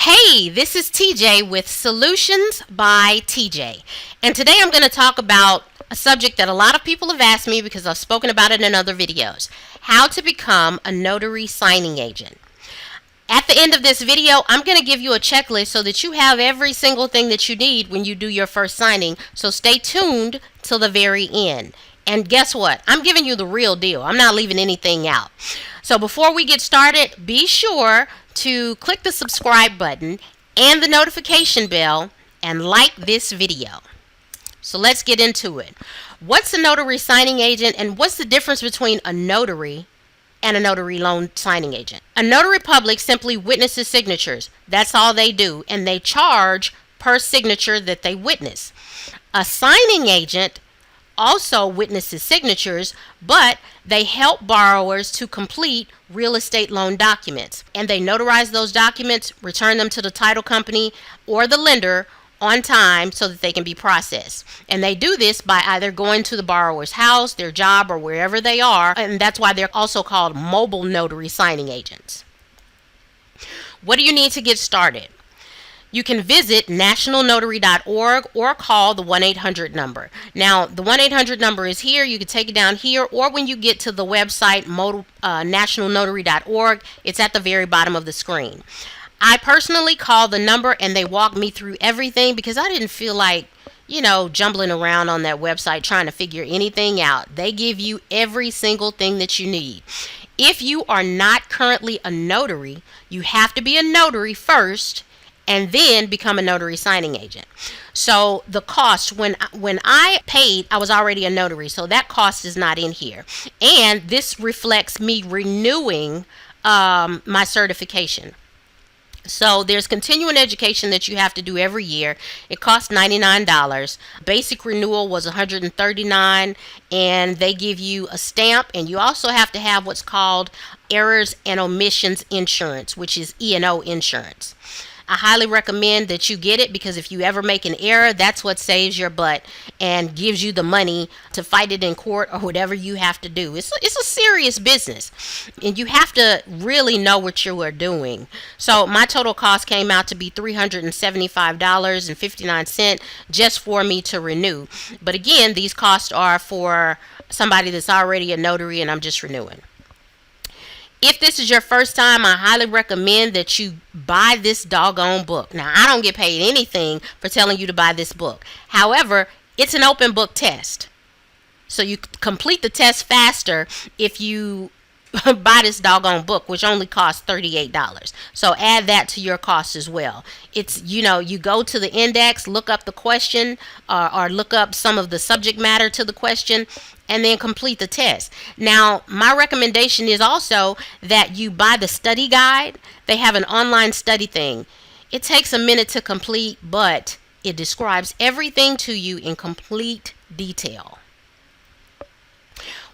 Hey, this is TJ with Solutions by TJ. And today I'm going to talk about a subject that a lot of people have asked me because I've spoken about it in other videos. How to become a notary signing agent. At the end of this video, I'm going to give you a checklist so that you have every single thing that you need when you do your first signing. So stay tuned till the very end. And guess what? I'm giving you the real deal. I'm not leaving anything out. So before we get started, be sure to click the subscribe button and the notification bell and like this video. So let's get into it. What's a notary signing agent and what's the difference between a notary and a notary loan signing agent? A notary public simply witnesses signatures. That's all they do, and they charge per signature that they witness. A signing agent also witnesses signatures, but they help borrowers to complete real estate loan documents, and they notarize those documents, return them to the title company or the lender on time so that they can be processed. And they do this by either going to the borrower's house, their job, or wherever they are, and that's why they're also called mobile notary signing agents. What do you need to get started? You can visit nationalnotary.org or call the 1-800 number. Now, the 1-800 number is here. You can take it down here, or when you get to the website, nationalnotary.org, it's at the very bottom of the screen. I personally call the number, and they walk me through everything because I didn't feel like, jumbling around on that website trying to figure anything out. They give you every single thing that you need. If you are not currently a notary, you have to be a notary first and then become a notary signing agent. So the cost, when I paid, I was already a notary, so that cost is not in here. And this reflects me renewing my certification. So there's continuing education that you have to do every year. It costs $99. Basic renewal was $139, and they give you a stamp, and you also have to have what's called errors and omissions insurance, which is E&O insurance. I highly recommend that you get it because if you ever make an error, that's what saves your butt and gives you the money to fight it in court or whatever you have to do. It's a serious business, and you have to really know what you are doing. So my total cost came out to be $375.59 just for me to renew. But again, these costs are for somebody that's already a notary, and I'm just renewing. If this is your first time, I highly recommend that you buy this doggone book. Now, I don't get paid anything for telling you to buy this book. However, it's an open book test. So you complete the test faster if you buy this doggone book, which only costs $38. So add that to your cost as well. It's, you go to the index, look up the question, or look up some of the subject matter to the question, and then complete the test. Now, my recommendation is also that you buy the study guide. They have an online study thing. It takes a minute to complete, but it describes everything to you in complete detail.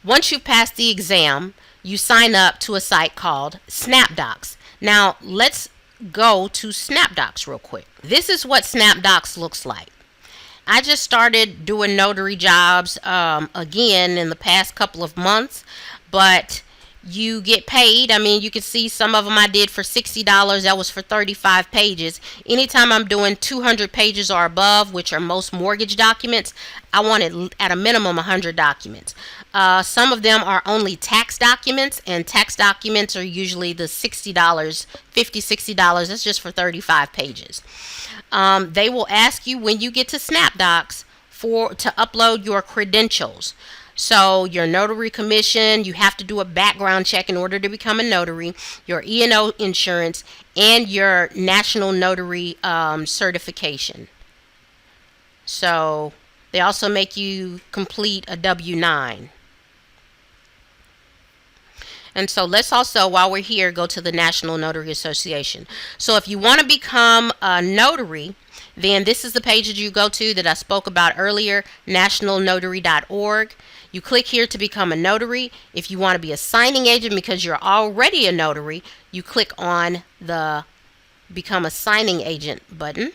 Once you pass the exam, you sign up to a site called SnapDocs. Now, let's go to SnapDocs real quick. This is what SnapDocs looks like. I just started doing notary jobs again in the past couple of months, but you get paid. I mean, you can see some of them I did for $60. That was for 35 pages. Anytime I'm doing 200 pages or above, which are most mortgage documents, I want it at a minimum 100 documents. Some of them are only tax documents, and tax documents are usually the $60, $50, $60. That's just for 35 pages. They will ask you when you get to SnapDocs to upload your credentials. So your notary commission, you have to do a background check in order to become a notary, your E&O insurance, and your National Notary certification. So they also make you complete a W-9. And so let's also, while we're here, go to the National Notary Association. So if you want to become a notary, then this is the page that you go to that I spoke about earlier, nationalnotary.org. You click here to become a notary. If you want to be a signing agent because you're already a notary, you click on the Become a Signing Agent button,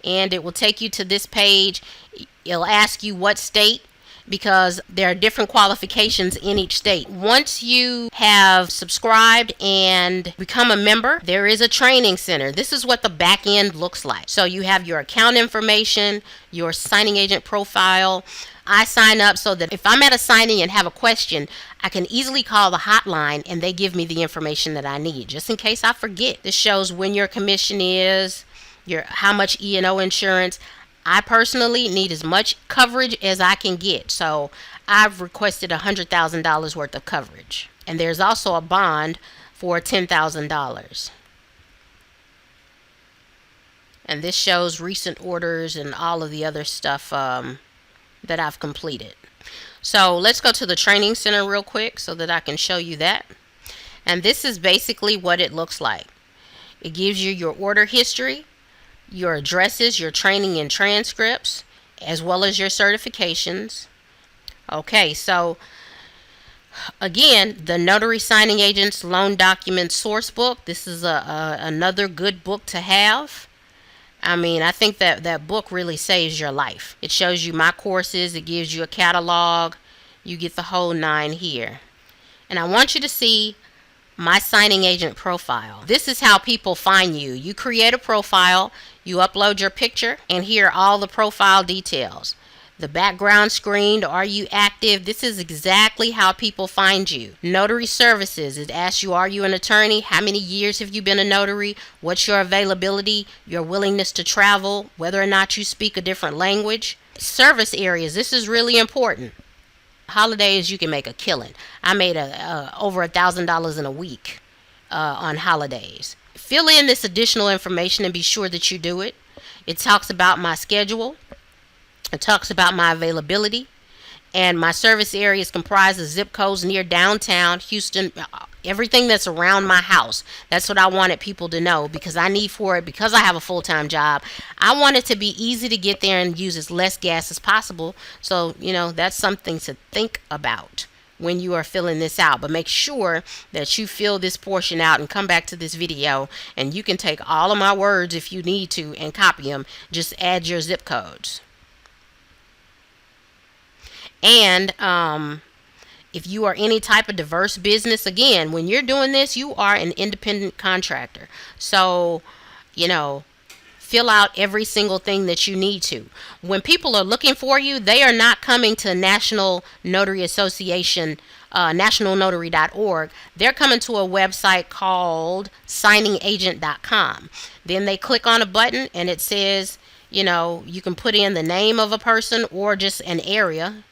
and it will take you to this page. It'll ask you what state because there are different qualifications in each state. Once you have subscribed and become a member, there is a training center. This is what the back end looks like. So you have your account information, your signing agent profile. I sign up so that if I'm at a signing and have a question, I can easily call the hotline and they give me the information that I need, just in case I forget. This shows when your commission is, how much E&O insurance. I personally need as much coverage as I can get, so I've requested $100,000 worth of coverage. And there's also a bond for $10,000. And this shows recent orders and all of the other stuff that I've completed. So let's go to the training center real quick so that I can show you that. And this is basically what it looks like. It gives you your order history, your addresses, your training and transcripts, as well as your certifications. Okay, so again, the Notary Signing Agent's Loan Document Source Book. This is another good book to have. I mean, I think that book really saves your life. It shows you my courses. It gives you a catalog. You get the whole nine here. And I want you to see my signing agent profile. This is how people find you. You create a profile, you upload your picture, and here are all the profile details. The background screen, are you active? This is exactly how people find you. Notary services, it asks you, are you an attorney? How many years have you been a notary? What's your availability? Your willingness to travel? Whether or not you speak a different language? Service areas, this is really important. Holidays, you can make a killing. I made over $1,000 in a week on holidays. Fill in this additional information and be sure that you do it. It talks about my schedule. It talks about my availability, and my service area is comprised of zip codes near downtown Houston, everything that's around my house. That's what I wanted people to know, because I need for it, because I have a full-time job. I want it to be easy to get there and use as less gas as possible. So, that's something to think about when you are filling this out. But make sure that you fill this portion out and come back to this video, and you can take all of my words if you need to and copy them. Just add your zip codes. And if you are any type of diverse business, again, when you're doing this, you are an independent contractor. So, fill out every single thing that you need to. When people are looking for you, they are not coming to National Notary Association, nationalnotary.org. They're coming to a website called signingagent.com. Then they click on a button and it says, you can put in the name of a person or just an area,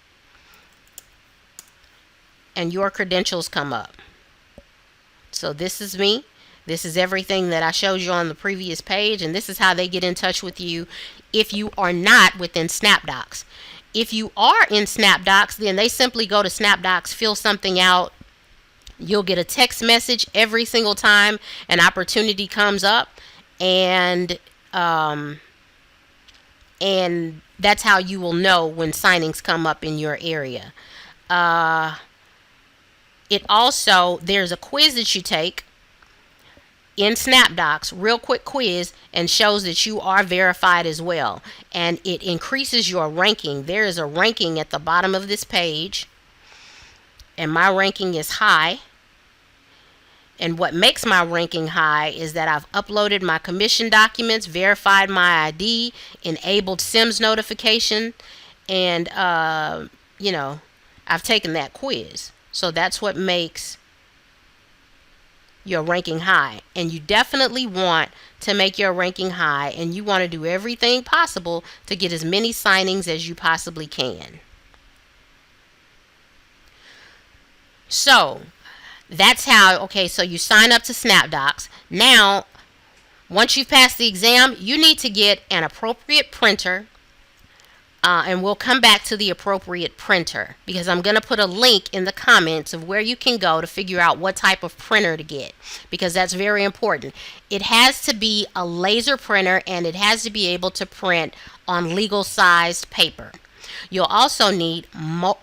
and your credentials come up. So this is me. This is everything that I showed you on the previous page, and this is how they get in touch with you if you are not within SnapDocs. If you are in SnapDocs, then they simply go to SnapDocs, fill something out. You'll get a text message every single time an opportunity comes up, and that's how you will know when signings come up in your area. It also, there's a quiz that you take in SnapDocs, real quick quiz, and shows that you are verified as well. And it increases your ranking. There is a ranking at the bottom of this page, and my ranking is high. And what makes my ranking high is that I've uploaded my commission documents, verified my ID, enabled SIMS notification, and I've taken that quiz. So that's what makes your ranking high. And you definitely want to make your ranking high, and you want to do everything possible to get as many signings as you possibly can. So that's how, so you sign up to SnapDocs. Now, once you've passed the exam, you need to get an appropriate printer. And we'll come back to the appropriate printer, because I'm going to put a link in the comments of where you can go to figure out what type of printer to get, because that's very important. It has to be a laser printer, and it has to be able to print on legal sized paper. You'll also need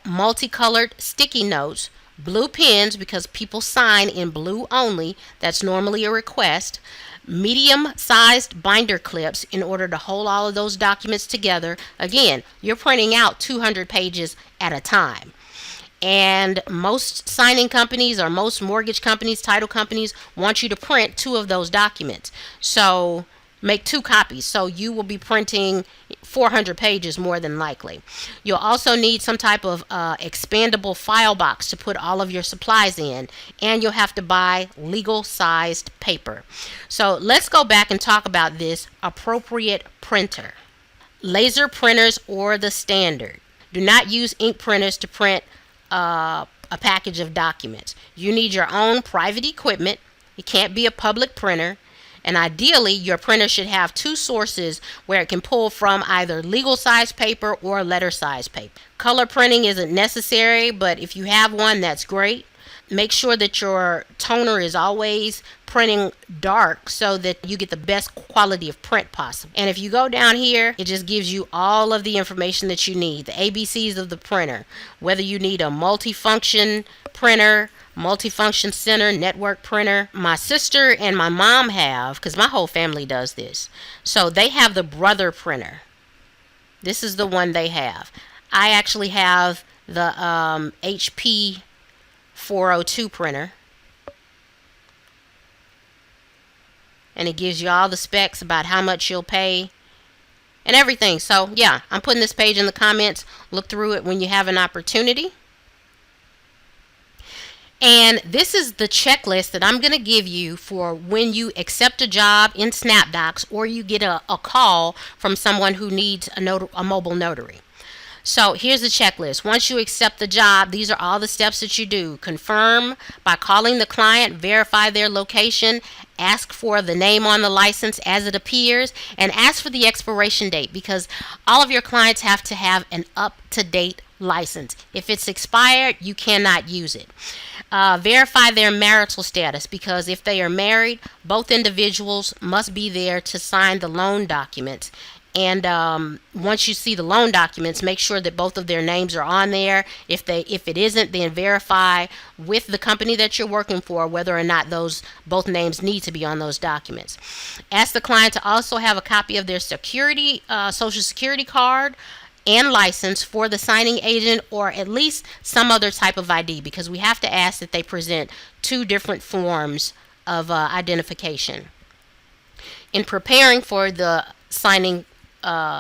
multicolored sticky notes, blue pens, because people sign in blue only. That's normally a request. medium-sized binder clips in order to hold all of those documents together. Again, you're printing out 200 pages at a time. And most signing companies or most mortgage companies, title companies want you to print 2 of those documents. So make 2 copies. So you will be printing 400 pages more than likely. You'll also need some type of expandable file box to put all of your supplies in. And you'll have to buy legal sized paper. So let's go back and talk about this appropriate printer. Laser printers or the standard. Do not use ink printers to print a package of documents. You need your own private equipment. It can't be a public printer. And ideally, your printer should have 2 sources where it can pull from either legal size paper or letter size paper. Color printing isn't necessary, but if you have one, that's great. Make sure that your toner is always printing dark so that you get the best quality of print possible. And if you go down here, it just gives you all of the information that you need, the ABCs of the printer, whether you need a multifunction printer, multifunction center, network printer. My sister and my mom have, because my whole family does this, so they have the Brother printer. This is the one they have. I actually have the HP 402 printer, and it gives you all the specs about how much you'll pay and everything. So yeah, I'm putting this page in the comments. Look through it when you have an opportunity. And this is the checklist that I'm going to give you for when you accept a job in SnapDocs or you get a call from someone who needs a mobile notary. So here's the checklist. Once you accept the job, these are all the steps that you do. Confirm by calling the client, verify their location, ask for the name on the license as it appears, and ask for the expiration date, because all of your clients have to have an up-to-date license. If it's expired, you cannot use it. Verify their marital status, because if they are married, both individuals must be there to sign the loan documents. And once you see the loan documents, make sure that both of their names are on there. If it isn't, then verify with the company that you're working for whether or not both names need to be on those documents. Ask the client to also have a copy of their social security card and license for the signing agent, or at least some other type of ID, because we have to ask that they present 2 different forms of identification. In preparing for the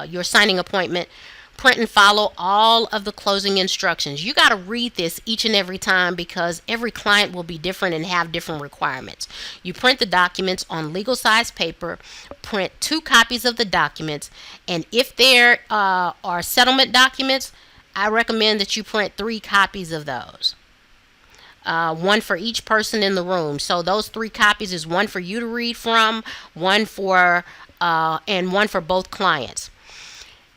your signing appointment, print and follow all of the closing instructions. You got to read this each and every time, because every client will be different and have different requirements. You print the documents on legal size paper, print 2 copies of the documents, and if there are settlement documents, I recommend that you print 3 copies of those. 1 for each person in the room. So those 3 copies is 1 for you to read from, 1 for and 1 for both clients.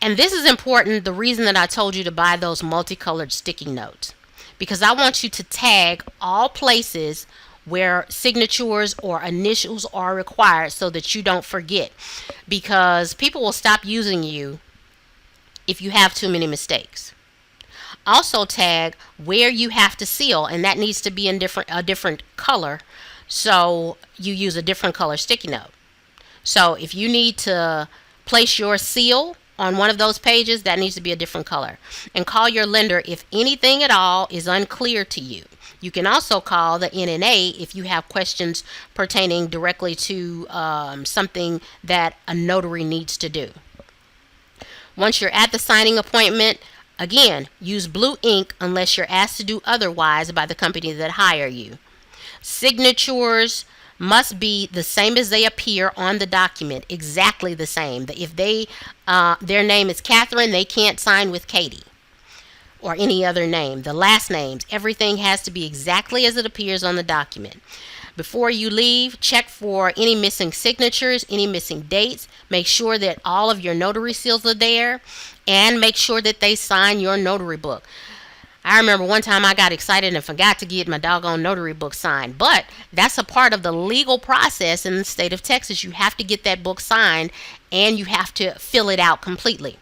And this is important, the reason that I told you to buy those multicolored sticky notes, because I want you to tag all places where signatures or initials are required so that you don't forget, because people will stop using you if you have too many mistakes. Also tag where you have to seal, and that needs to be in a different color, so you use a different color sticky note. So if you need to place your seal on one of those pages, that needs to be a different color. And call your lender if anything at all is unclear to you. You can also call the NNA if you have questions pertaining directly to something that a notary needs to do. Once you're at the signing appointment, again, use blue ink unless you're asked to do otherwise by the company that hire you. Signatures must be the same as they appear on the document, exactly the same. If their name is Catherine, they can't sign with Katie or any other name. The last names, everything has to be exactly as it appears on the document. Before you leave, check for any missing signatures, any missing dates. Make sure that all of your notary seals are there, and make sure that they sign your notary book. I remember one time I got excited and forgot to get my doggone notary book signed. But that's a part of the legal process in the state of Texas. You have to get that book signed, and you have to fill it out completely.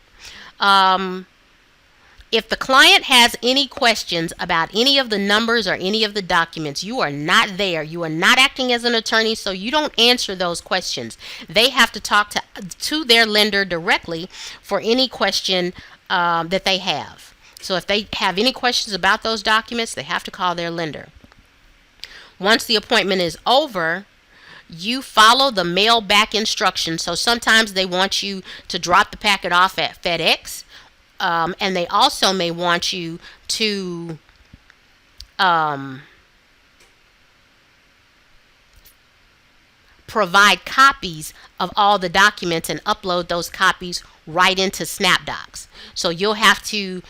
If the client has any questions about any of the numbers or any of the documents, you are not there. You are not acting as an attorney, so you don't answer those questions. They have to talk to their lender directly for any question that they have. So if they have any questions about those documents, they have to call their lender. Once the appointment is over, you follow the mail back instructions. So sometimes they want you to drop the packet off at FedEx. And they also may want you to provide copies of all the documents and upload those copies right into SnapDocs. So you'll have to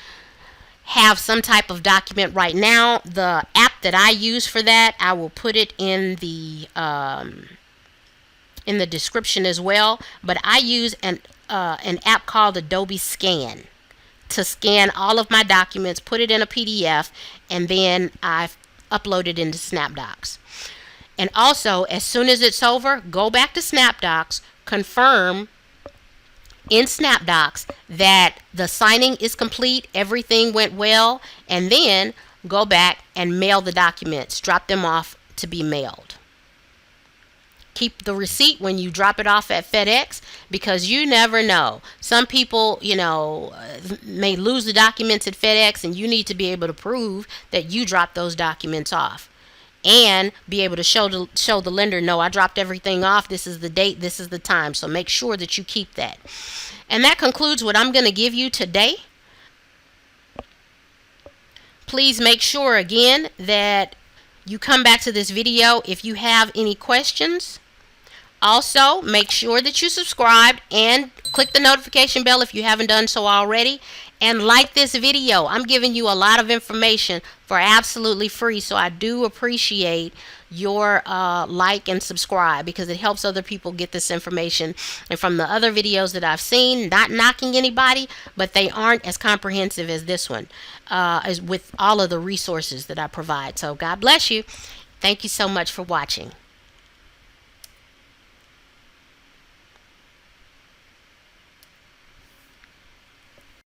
have some type of document. Right now, the app that I use for that, I will put it in the description as well. But I use an app called Adobe Scan to scan all of my documents, put it in a PDF, and then I upload it into SnapDocs. And also, as soon as it's over, go back to SnapDocs, confirm in SnapDocs that the signing is complete, everything went well, and then go back and mail the documents, drop them off to be mailed. Keep the receipt when you drop it off at FedEx, because you never know. Some people, may lose the documents at FedEx, and you need to be able to prove that you dropped those documents off and be able to show the lender, no, I dropped everything off. This is the date. This is the time. So make sure that you keep that. And that concludes what I'm going to give you today. Please make sure again that you come back to this video if you have any questions. Also, make sure that you subscribe and click the notification bell if you haven't done so already. And like this video. I'm giving you a lot of information for absolutely free. So I do appreciate your like and subscribe, because it helps other people get this information. And from the other videos that I've seen, not knocking anybody, but they aren't as comprehensive as this one, as with all of the resources that I provide. So God bless you. Thank you so much for watching.